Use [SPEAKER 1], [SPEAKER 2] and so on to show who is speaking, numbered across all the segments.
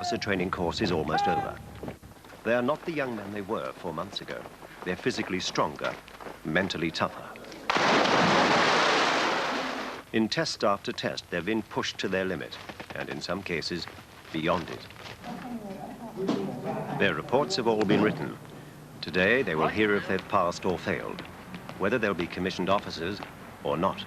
[SPEAKER 1] officer training course is almost over. They are not the young men they were 4 months ago. They're physically stronger, mentally tougher. In test after test, they've been pushed to their limit, and in some cases, beyond it. Their reports have all been written. Today, they will hear if they've passed or failed, whether they'll be commissioned officers or not.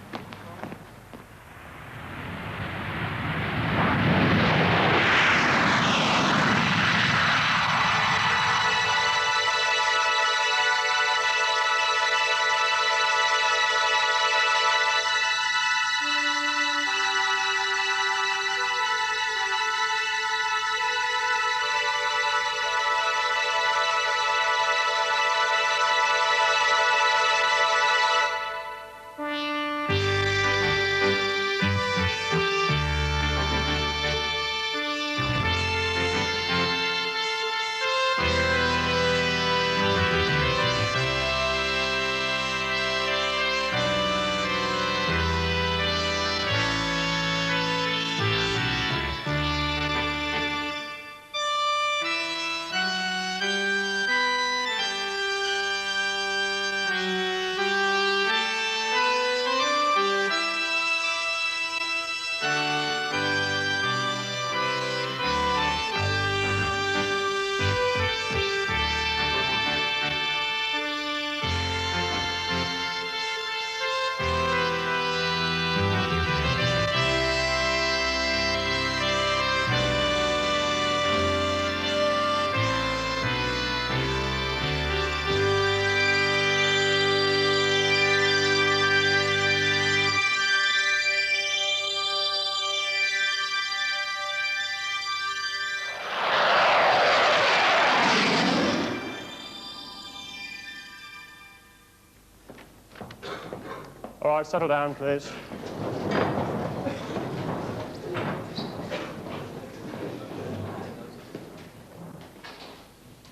[SPEAKER 2] All right, settle down, please.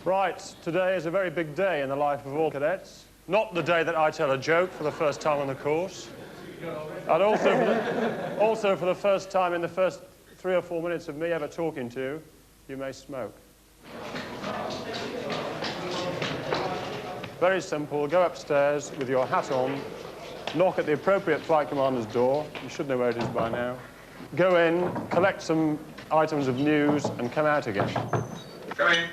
[SPEAKER 2] Right, today is a very big day in the life of all cadets. Not the day that I tell a joke for the first time on the course. And also for the first time in the first 3 or 4 minutes of me ever talking to you, you may smoke. Very simple, go upstairs with your hat on, knock at the appropriate flight commander's door. You should know where it is by now. Go in, collect some items of news, and come out again.
[SPEAKER 3] Come in.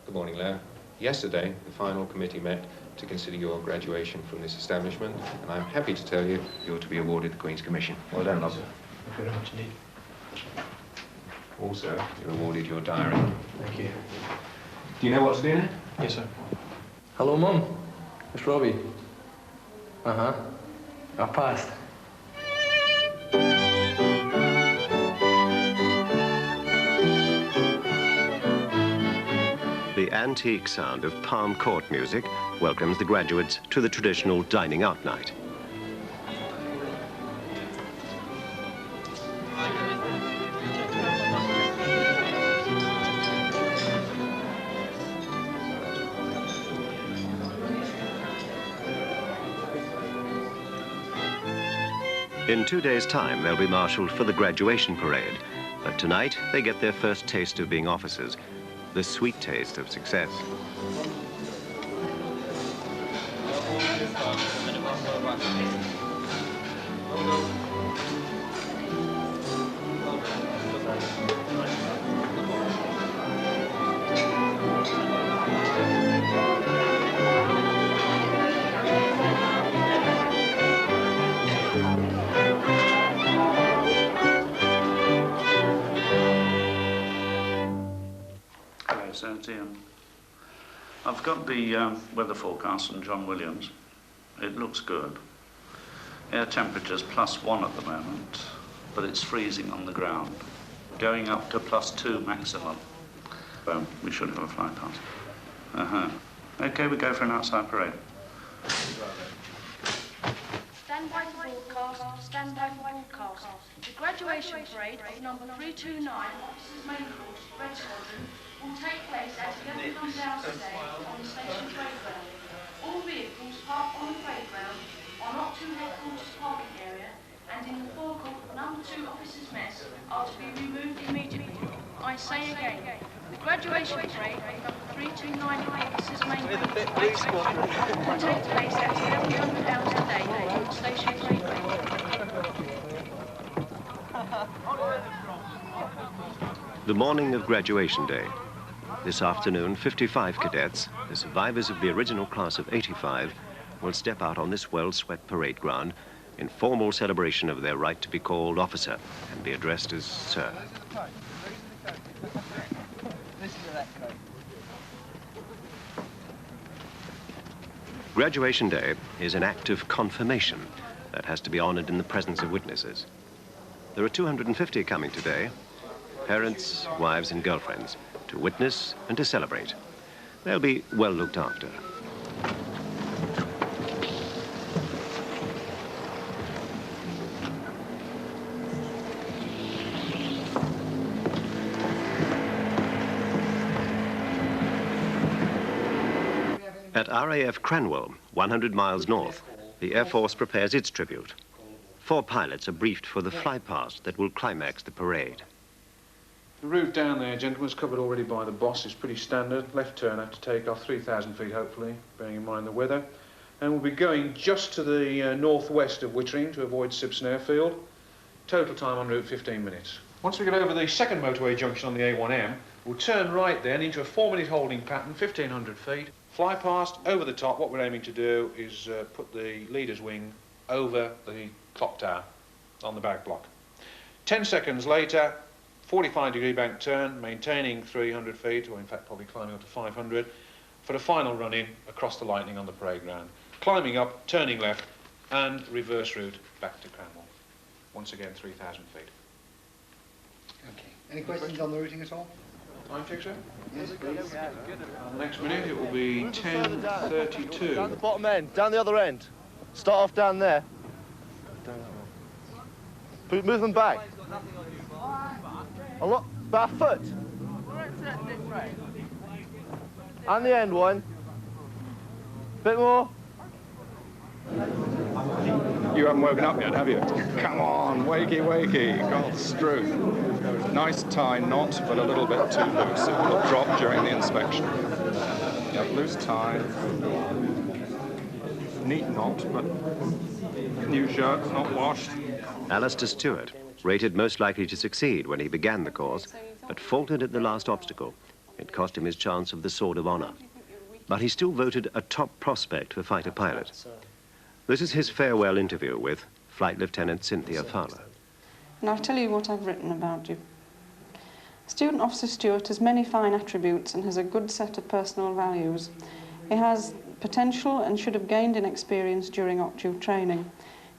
[SPEAKER 3] Good morning, Leo. Yesterday, the final committee met to consider your graduation from this establishment, and I'm happy to tell you you're to be awarded the Queen's Commission. Well done, love.
[SPEAKER 4] Thank you very much indeed.
[SPEAKER 3] Also, you're awarded your diary.
[SPEAKER 4] Thank you.
[SPEAKER 3] Do you know what to do now?
[SPEAKER 4] Yes, sir. Hello, Mum. It's Robbie. Uh-huh. I passed.
[SPEAKER 1] The antique sound of palm court music welcomes the graduates to the traditional dining out night. In 2 days' time, they'll be marshaled for the graduation parade. But tonight, they get their first taste of being officers, the sweet taste of success.
[SPEAKER 5] I've got the weather forecast from John Williams. It looks good. Air temperature's +1 at the moment, but it's freezing on the ground. Going up to +2 maximum. Well, we should have a flight pass. Okay, we go for an outside parade.
[SPEAKER 6] Stand by for broadcast, stand by for broadcast. The graduation parade of number 329, Officers Main Course, Red Squadron, will take place as the other comes downstairs on the station parade ground. All vehicles parked on the parade ground are not to headquarters parking area and in the to officers' mess are to be removed immediately. I say again, the graduation parade of number 329 officers' main will take place at 1100 hours a day on Station Parade Ground.
[SPEAKER 1] The morning of graduation day. This afternoon, 55 cadets, the survivors of the original class of 85, will step out on this well-swept parade ground in formal celebration of their right to be called officer and be addressed as sir. Graduation day is an act of confirmation that has to be honored in the presence of witnesses. There are 250 coming today, parents, wives and girlfriends, to witness and to celebrate. They'll be well looked after. At RAF Cranwell, 100 miles north, the Air Force prepares its tribute. 4 pilots are briefed for the flypast that will climax the parade.
[SPEAKER 3] The route down there, gentlemen, is covered already by the boss. It's pretty standard. Left turn after takeoff, 3,000 feet, hopefully, bearing in mind the weather. And we'll be going just to the northwest of Wittering to avoid Simpson Airfield. Total time en route, 15 minutes. Once we get over the second motorway junction on the A1M, we'll turn right then into a 4-minute holding pattern, 1,500 feet. Fly past, over the top. What we're aiming to do is put the leader's wing over the clock tower on the back block. 10 seconds later, 45-degree bank turn, maintaining 300 feet, or in fact probably climbing up to 500, for the final run-in across the lightning on the parade ground. Climbing up, turning left, and reverse route back to Cranwell. Once again, 3,000 feet.
[SPEAKER 7] Okay. Any questions on the routing at all?
[SPEAKER 3] Time check, sir?
[SPEAKER 7] Yes, please.
[SPEAKER 3] Next minute, it will be 10:32.
[SPEAKER 8] Down the bottom end, down the other end. Start off down there. Move them back. A lot, about a foot. And the end one. Bit more.
[SPEAKER 9] You haven't woken up yet, have you? Come on, wakey, wakey, God's truth. Nice tie knot, but a little bit too loose. It will drop during the inspection. Yep, loose tie. Neat knot, but new shirt, not washed.
[SPEAKER 1] Alistair Stewart, rated most likely to succeed when he began the course, but faltered at the last obstacle. It cost him his chance of the Sword of Honour. But he still voted a top prospect for fighter pilot. This is his farewell interview with Flight Lieutenant Cynthia Fowler.
[SPEAKER 10] And I'll tell you what I've written about you. Student Officer Stewart has many fine attributes and has a good set of personal values. He has potential and should have gained in experience during OCTU training.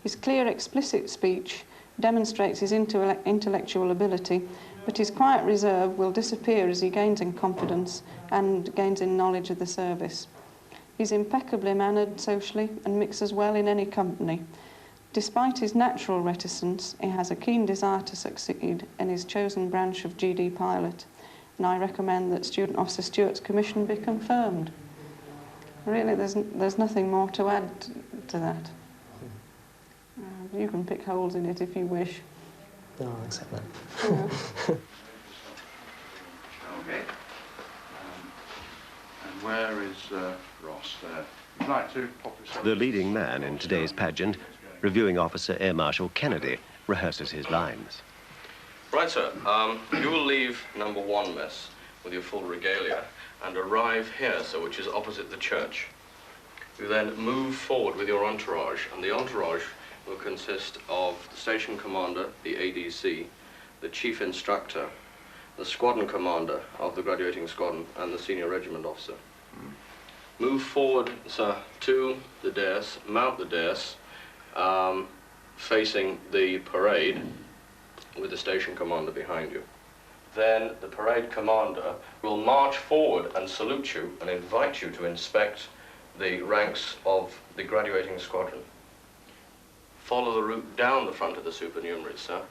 [SPEAKER 10] His clear, explicit speech demonstrates his intellectual ability, but his quiet reserve will disappear as he gains in confidence and gains in knowledge of the service. He's impeccably mannered socially and mixes well in any company. Despite his natural reticence, he has a keen desire to succeed in his chosen branch of GD pilot, and I recommend that Student Officer Stewart's commission be confirmed. Really, there's nothing more to add to that. You can pick holes in it if you wish.
[SPEAKER 8] No, I'll accept that.
[SPEAKER 5] Okay. And where is Ross there? Would you like to pop this up?
[SPEAKER 1] The leading man in today's pageant, Reviewing Officer Air Marshal Kennedy, rehearses his lines.
[SPEAKER 11] Right, sir. You will leave number 1 mess with your full regalia and arrive here, sir, which is opposite the church. You then move forward with your entourage, and the entourage will consist of the station commander, the ADC, the chief instructor, the squadron commander of the graduating squadron, and the senior regiment officer. Move forward, sir, to the dais, mount the dais, facing the parade with the station commander behind you. Then the parade commander will march forward and salute you and invite you to inspect the ranks of the graduating squadron. Follow the route down the front of the supernumeraries, sir.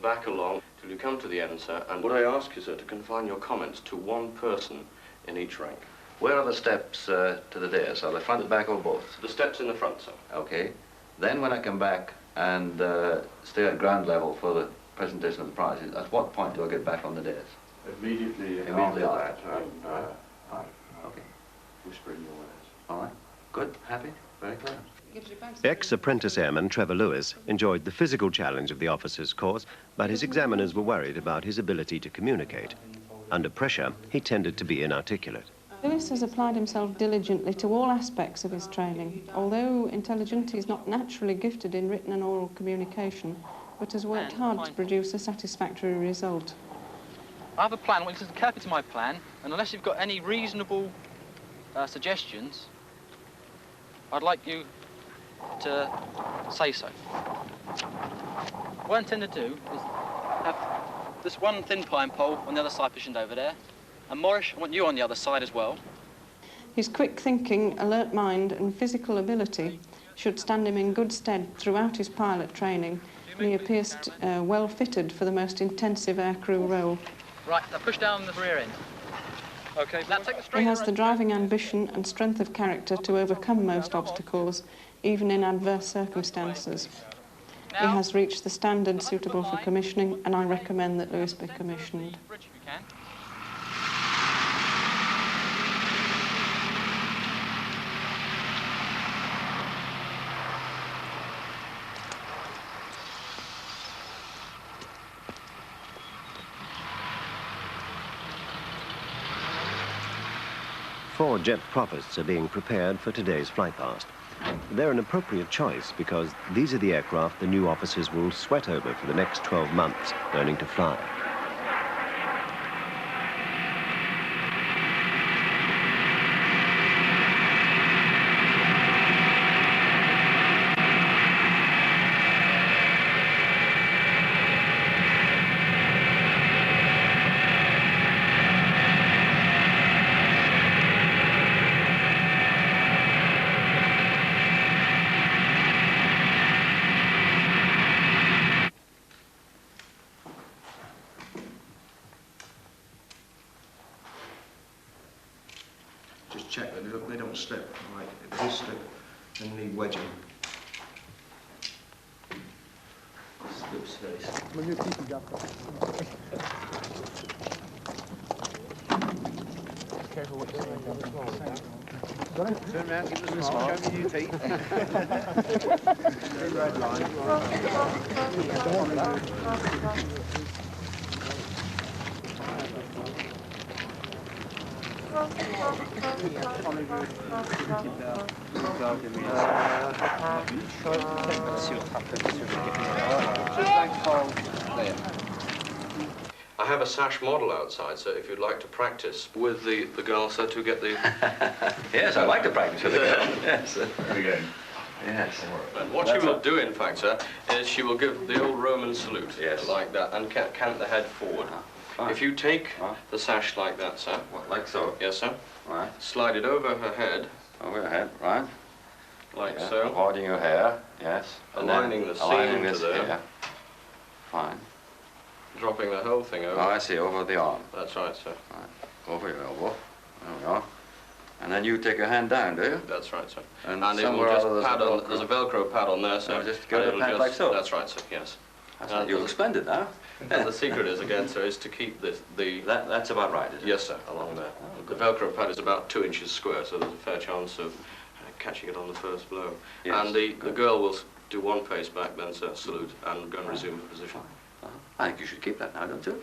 [SPEAKER 11] Back along till you come to the end, sir, and would I ask you, sir, to confine your comments to 1 person in each rank.
[SPEAKER 12] Where are the steps to the dais? Are they front and back or both?
[SPEAKER 11] The steps in the front, sir.
[SPEAKER 12] Okay. Then when I come back and stay at ground level for the presentation of the prizes, at what point do I get back on the dais?
[SPEAKER 13] Immediately
[SPEAKER 12] Immediately
[SPEAKER 13] after
[SPEAKER 12] after
[SPEAKER 13] that.
[SPEAKER 12] right. Okay.
[SPEAKER 13] Whispering your words.
[SPEAKER 12] All right. Good. Happy. Very clear.
[SPEAKER 1] Ex-apprentice airman Trevor Lewis enjoyed the physical challenge of the officers' course, but his examiners were worried about his ability to communicate. Under pressure, he tended to be inarticulate.
[SPEAKER 10] Lewis has applied himself diligently to all aspects of his training. Although intelligent, he's not naturally gifted in written and oral communication, but has worked hard to produce a satisfactory result.
[SPEAKER 14] I have a plan. I want you to keep it to my plan, and unless you've got any reasonable suggestions, I'd like you to say so. What I intend to do is have this one thin pine pole on the other side positioned over there, and Morris, I want you on the other side as well.
[SPEAKER 10] His quick thinking, alert mind and physical ability should stand him in good stead throughout his pilot training, and he appears well fitted for the most intensive aircrew role.
[SPEAKER 14] Right, now push down the rear end. Okay. Now take the straight.
[SPEAKER 10] He has the driving ambition and strength of character to overcome most obstacles, even in adverse circumstances. He has reached the standard suitable for commissioning, and I recommend that Lewis be commissioned.
[SPEAKER 1] Four jet prophets are being prepared for today's flight past. They're an appropriate choice because these are the aircraft the new officers will sweat over for the next 12 months, learning to fly.
[SPEAKER 3] Just check that they don't slip. Right, if they slip, then you need wedging. Slips very slow.
[SPEAKER 8] Careful what you're saying. Turn around, give us a smile, show me your teeth. Red line.
[SPEAKER 11] I have a sash model outside, so if you'd like to practice with the girl, so to get the...
[SPEAKER 12] Yes, I'd like to practice with the girl. Yes.
[SPEAKER 11] Again.
[SPEAKER 12] Yes.
[SPEAKER 11] And what she will do, in fact, sir, is she will give the old Roman salute, yes, like that, and cant the head forward. If you take the sash like that, sir.
[SPEAKER 12] What, like so?
[SPEAKER 11] Yes, sir.
[SPEAKER 12] Right.
[SPEAKER 11] Slide it over her head.
[SPEAKER 12] Over her head, right.
[SPEAKER 11] Like so.
[SPEAKER 12] Avoiding her hair, yes.
[SPEAKER 11] Aligning the seam to there.
[SPEAKER 12] Here. Fine.
[SPEAKER 11] Dropping the whole thing over.
[SPEAKER 12] Oh, I see, over the arm.
[SPEAKER 11] That's right, sir.
[SPEAKER 12] Right. Over your elbow. There we are. And then you take your hand down, do you?
[SPEAKER 11] That's right, sir.
[SPEAKER 12] And
[SPEAKER 11] it will just pad on, there's a Velcro pad on there, sir.
[SPEAKER 12] Just go to the pad like so?
[SPEAKER 11] That's right, sir, yes.
[SPEAKER 12] You look splendid now.
[SPEAKER 11] And the secret is, again, sir, is to keep
[SPEAKER 12] That's about right, is it?
[SPEAKER 11] Yes, sir, along there. The Velcro pad is about 2 inches square, so there's a fair chance of catching it on the first blow.
[SPEAKER 12] Yes,
[SPEAKER 11] and the girl will do one pace back, then, sir, salute, and go and resume the position.
[SPEAKER 12] I think you should keep that now, don't you?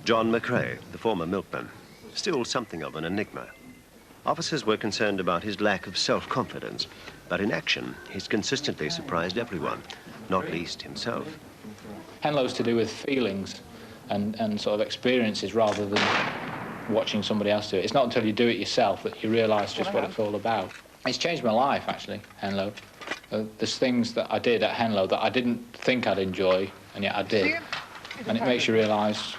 [SPEAKER 1] John McRae, the former milkman, still something of an enigma. Officers were concerned about his lack of self-confidence, but in action, he's consistently surprised everyone, not least himself.
[SPEAKER 15] Henlo's to do with feelings and sort of experiences rather than watching somebody else do it. It's not until you do it yourself that you realise just what it's all about. It's changed my life, actually, Henlo. There's things that I did at Henlo that I didn't think I'd enjoy, and yet I did. And it makes you realise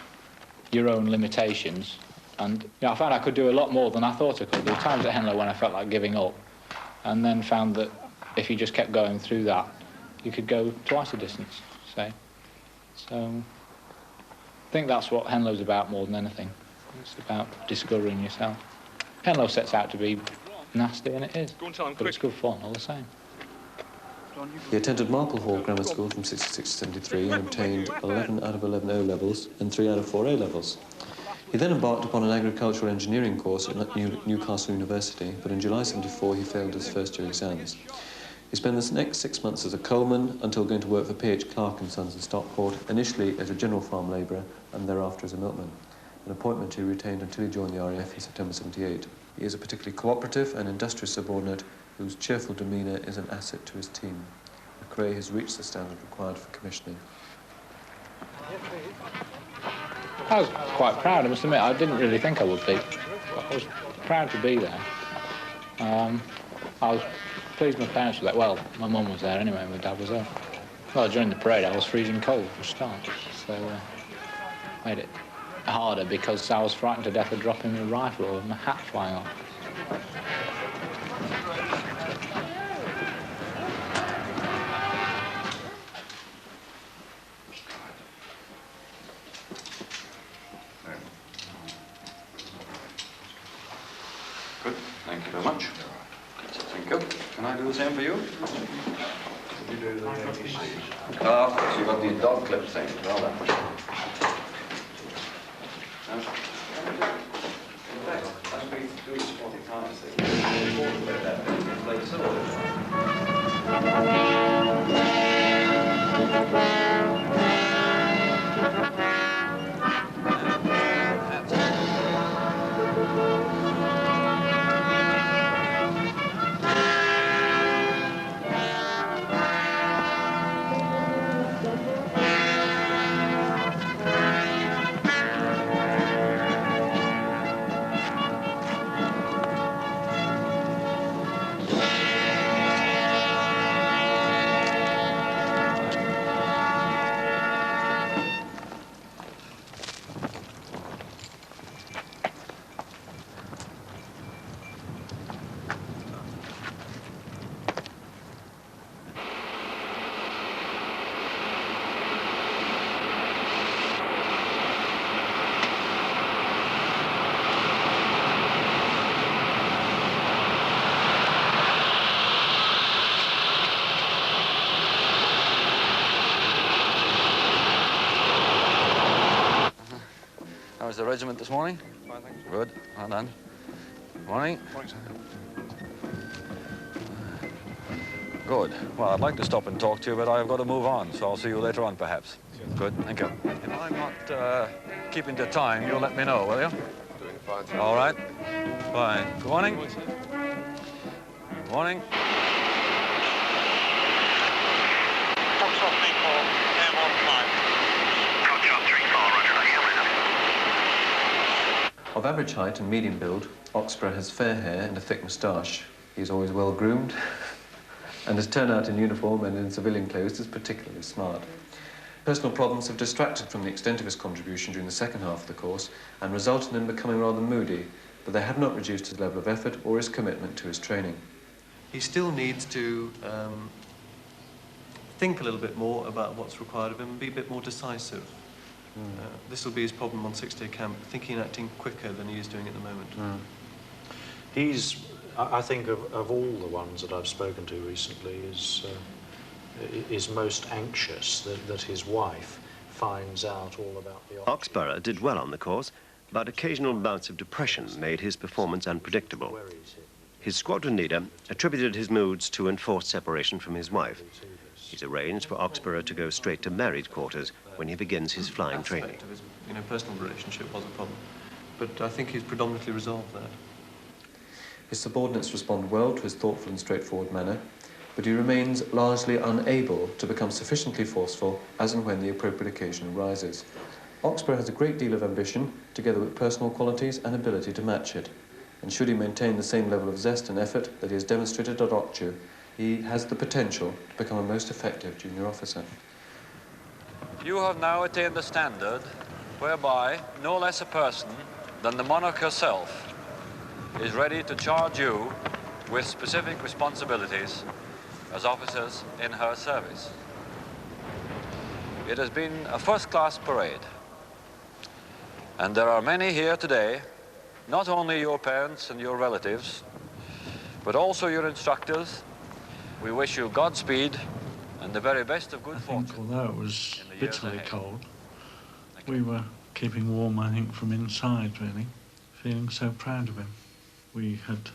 [SPEAKER 15] your own limitations. And you know, I found I could do a lot more than I thought I could. There were times at Henlo when I felt like giving up, and then found that if you just kept going through that, you could go twice the distance, say. So I think that's what Henlo's about more than anything. It's about discovering yourself. Henlo sets out to be nasty, and it is, but it's good fun all the same.
[SPEAKER 16] He attended Marple Hall Grammar School from 66 to 73 and obtained 11 out of 11 O-levels and 3 out of 4 A-levels. He then embarked upon an agricultural engineering course at Newcastle University, but in July 74 he failed his first-year exams. He spent the next 6 months as a coalman until going to work for P.H. Clark & Sons in Stockport, initially as a general farm labourer and thereafter as a milkman, an appointment he retained until he joined the RAF in September 78. He is a particularly cooperative and industrious subordinate whose cheerful demeanour is an asset to his team. McRae has reached the standard required for commissioning.
[SPEAKER 15] I was quite proud, I must admit. I didn't really think I would be. I was proud to be there. I was pleased my parents were there. Well, my mum was there anyway, and my dad was there. Well, during the parade, I was freezing cold for a start, so made it harder because I was frightened to death of dropping my rifle or my hat flying off.
[SPEAKER 12] Good, thank you very much. Thank you. Can I do the same for you? Did you do the ABCs? Of course, you've got these dog clip things as well, then. In fact, as we do this 40 times,
[SPEAKER 17] How was the regiment this morning?
[SPEAKER 8] Fine, thank you.
[SPEAKER 17] Good, well done. Morning.
[SPEAKER 8] Morning, sir.
[SPEAKER 17] Good. Well, I'd like to stop and talk to you, but I've got to move on, so I'll see you later on, perhaps. Good, thank you. If I'm not keeping to time, you'll let me know, will you?
[SPEAKER 8] Doing fine, sir.
[SPEAKER 17] All right. Fine. Good morning.
[SPEAKER 8] Good morning, sir.
[SPEAKER 17] Good morning.
[SPEAKER 16] Of average height and medium build, Oxborough has fair hair and a thick moustache. He is always well groomed, and his turnout in uniform and in civilian clothes is particularly smart. Personal problems have distracted from the extent of his contribution during the second half of the course and resulted in him becoming rather moody, but they have not reduced his level of effort or his commitment to his training. He still needs to think a little bit more about what's required of him and be a bit more decisive. This will be his problem on six-day camp, thinking and acting quicker than he is doing at the moment.
[SPEAKER 18] He's, I think, of all the ones that I've spoken to recently, is most anxious that his wife finds out all about the
[SPEAKER 1] Oxborough did well on the course, but occasional bouts of depression made his performance unpredictable. His squadron leader attributed his moods to enforced separation from his wife. He's arranged for Oxborough to go straight to married quarters when he begins his flying training.
[SPEAKER 16] His, personal relationship was a problem, but I think he's predominantly resolved that. His subordinates respond well to his thoughtful and straightforward manner, but he remains largely unable to become sufficiently forceful as and when the appropriate occasion arises. Oxborough has a great deal of ambition, together with personal qualities and ability to match it, and should he maintain the same level of zest and effort that he has demonstrated at Octu, he has the potential to become a most effective junior officer.
[SPEAKER 17] You have now attained the standard whereby no less a person than the monarch herself is ready to charge you with specific responsibilities as officers in her service. It has been a first-class parade, and there are many here today, not only your parents and your relatives, but also your instructors, We wish you Godspeed and the very best of good fortune.
[SPEAKER 19] Although it was bitterly cold, we were keeping warm, I think, from inside, really, feeling so proud of him. We had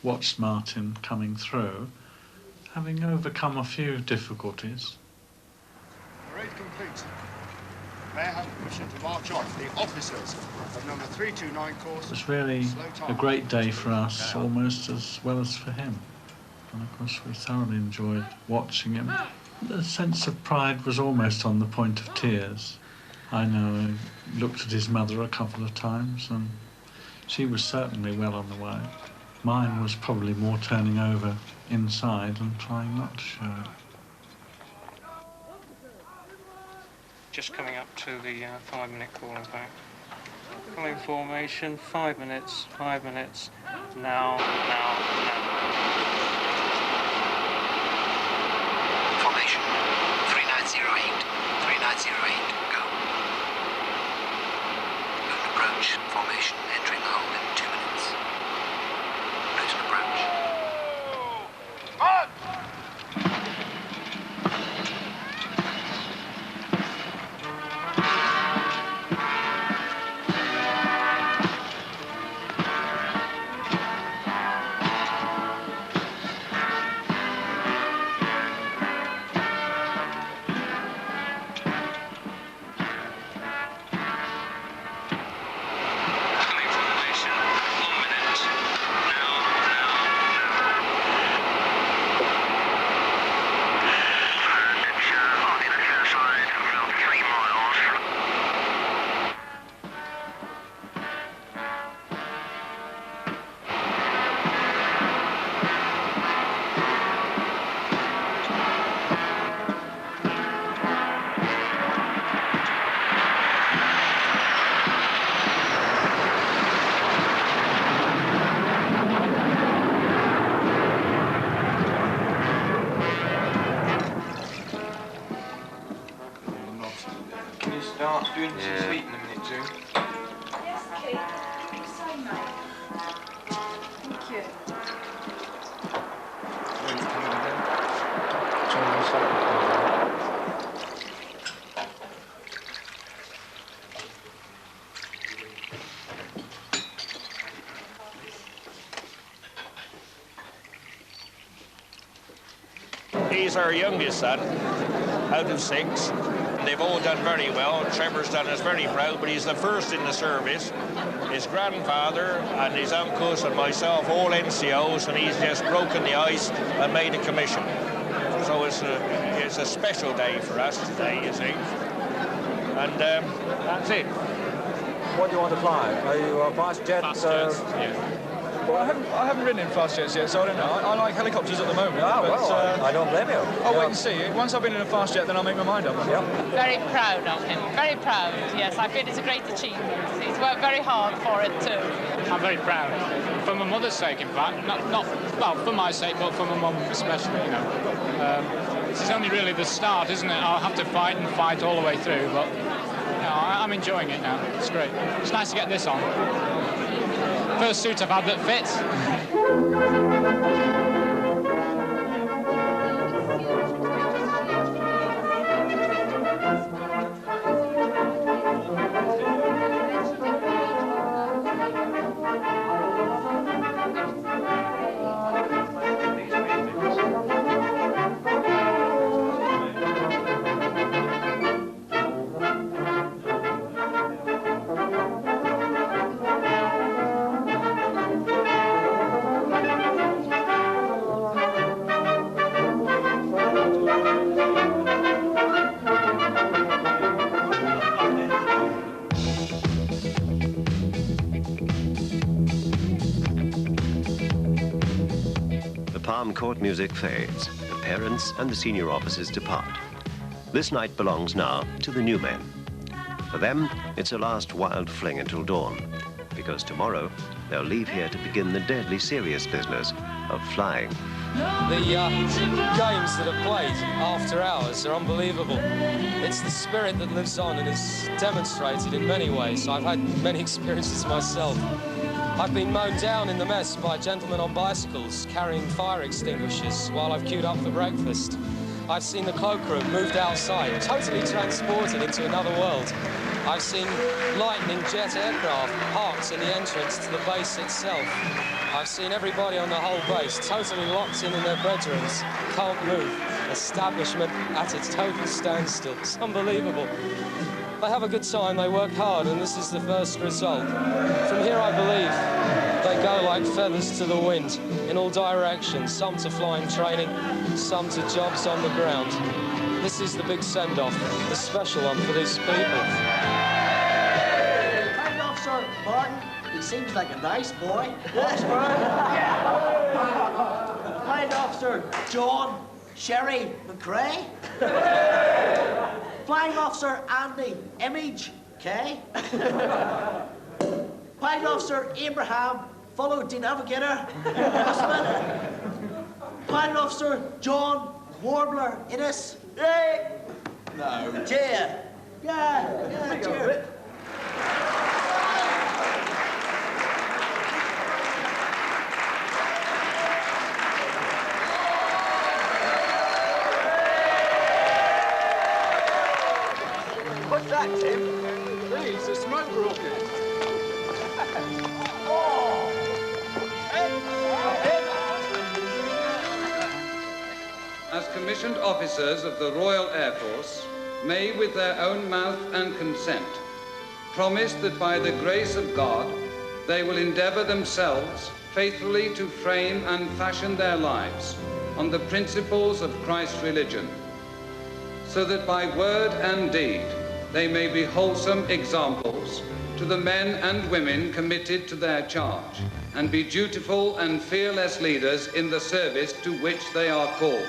[SPEAKER 19] watched Martin coming through, having overcome a few difficulties.
[SPEAKER 8] Parade complete. May I have permission to march off the officers of number 329 course?
[SPEAKER 19] It was really a great day for us, almost as well as for him. And of course we thoroughly enjoyed watching him. The sense of pride was almost on the point of tears. I know I looked at his mother a couple of times and she was certainly well on the way. Mine was probably more turning over inside and trying not to show it.
[SPEAKER 20] Just coming up to the 5-minute call, in fact. Calling formation, 5 minutes, now.
[SPEAKER 21] Formation, 3908, 3908, go. Luton approach, formation, entering the hole in 2 minutes. Luton approach. On!
[SPEAKER 4] Doing some sweet in a minute, June.
[SPEAKER 6] Yes, Keith. You say, mate. Thank you.
[SPEAKER 22] He's our youngest son, out of 6. They've all done very well. Trevor's done us very proud, but he's the first in the service. His grandfather and his uncles and myself, all NCOs, and he's just broken the ice and made a commission. So it's a special day for us today, you see. And that's it.
[SPEAKER 23] What do you want to fly? Are you fast jet?
[SPEAKER 22] Fast jets, yeah.
[SPEAKER 23] Well, I haven't ridden in fast jets yet, so I don't know. I like helicopters at the moment. I don't blame you. I'll wait and see. Once I've been in a fast jet, then I'll make my mind up.
[SPEAKER 24] Very proud of him. Very proud, yes. I feel it's a great achievement. He's worked very hard for it, too.
[SPEAKER 25] I'm very proud. For my mother's sake, in fact. Not well, for my sake, but for my mum especially, you know. This is only really the start, isn't it? I'll have to fight and fight all the way through, but you know, I'm enjoying it now. It's great. It's nice to get this on. First suit I've had that fits.
[SPEAKER 1] Court music fades. The parents and the senior officers depart. This night belongs now to the new men. For them, it's a last wild fling until dawn, because tomorrow they'll leave here to begin the deadly serious business of flying.
[SPEAKER 26] The games that are played after hours are unbelievable. It's the spirit that lives on and is demonstrated in many ways. I've had many experiences myself. I've been mown down in the mess by gentlemen on bicycles carrying fire extinguishers while I've queued up for breakfast. I've seen the cloakroom moved outside, totally transported into another world. I've seen lightning jet aircraft parked in the entrance to the base itself. I've seen everybody on the whole base totally locked in their bedrooms, can't move. Establishment at its total standstill. It's unbelievable. They have a good time, they work hard, and this is the first result. From here, I believe, they go like feathers to the wind, in all directions, some to flying training, some to jobs on the ground. This is the big send-off, the special one for these people.
[SPEAKER 2] Flying Officer Martin, he seems like a nice boy. Flying Officer John Sherry McCrae. Flying Officer Andy Image K. Flying Officer Abraham followed the navigator. Flying Officer John Warbler Innes. Hey. No. Cheer. Yeah, cheer.
[SPEAKER 8] What's that, Tim? Please, a smoke rocket.
[SPEAKER 5] As commissioned officers of the Royal Air Force, may with their own mouth and consent promise that by the grace of God they will endeavour themselves faithfully to frame and fashion their lives on the principles of Christ's religion, so that by word and deed they may be wholesome examples to the men and women committed to their charge, and be dutiful and fearless leaders in the service to which they are called.